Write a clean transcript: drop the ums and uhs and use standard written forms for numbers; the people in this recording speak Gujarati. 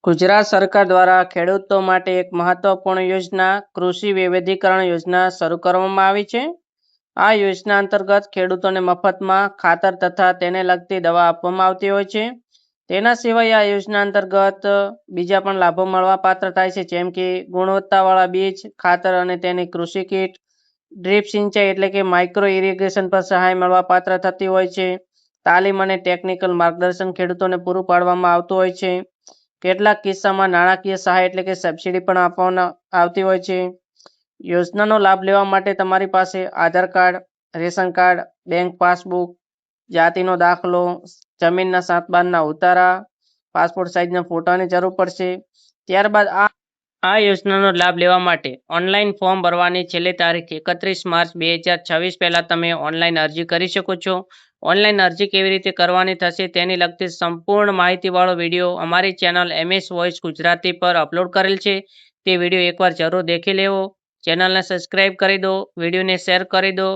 ગુજરાત સરકાર દ્વારા ખેડૂતો માટે એક મહત્વપૂર્ણ યોજના કૃષિ વૈવિધ્યકરણ યોજના શરૂ કરવામાં આવી છે. આ યોજના અંતર્ગત ખેડૂતોને મફતમાં ખાતર તથા તેને લગતી દવા આપવામાં આવતી હોય છે. તેના સિવાય આ યોજના અંતર્ગત બીજા પણ લાભો મળવાપાત્ર થાય છે, જેમ કે ગુણવત્તાવાળા બીજ, ખાતર અને તેની કૃષિ કીટ, ડ્રીપ સિંચાઈ એટલે કે માઇક્રો ઇરિગેશન પર સહાય મળવાપાત્ર થતી હોય છે. તાલીમ અને ટેકનિકલ માર્ગદર્શન ખેડૂતોને પૂરું પાડવામાં આવતું હોય છે. કેટલાક કિસ્સામાં નાણાકીય સહાય એટલે કે સબસિડી પણ આપવામાં આવતી હોય છે. યોજનાનો લાભ લેવા માટે તમારી પાસે Aadhaar card, ration card, bank passbook, જાતિનો દાખલો, જમીનના 7/12ના ઉતારા, પાસપોર્ટ સાઇઝના ફોટાની જરૂર પડશે. ત્યારબાદ આ યોજનાનો લાભ લેવા માટે ઓનલાઈન ફોર્મ ભરવાની છેલ્લી તારીખ 31 માર્ચ 2026 પહેલાં તમે ઓનલાઈન અરજી કરી શકો છો. ઓનલાઈન અરજી કેવી રીતે કરવાની થશે તેની લગતી સંપૂર્ણ માહિતીવાળો વિડીયો અમારી ચેનલ MS વોઇસ ગુજરાતી પર અપલોડ કરેલ છે. તે વિડીયો એકવાર જરૂર દેખી લેવો. ચેનલને સબસ્ક્રાઈબ કરી દો, વિડીયોને શેર કરી દો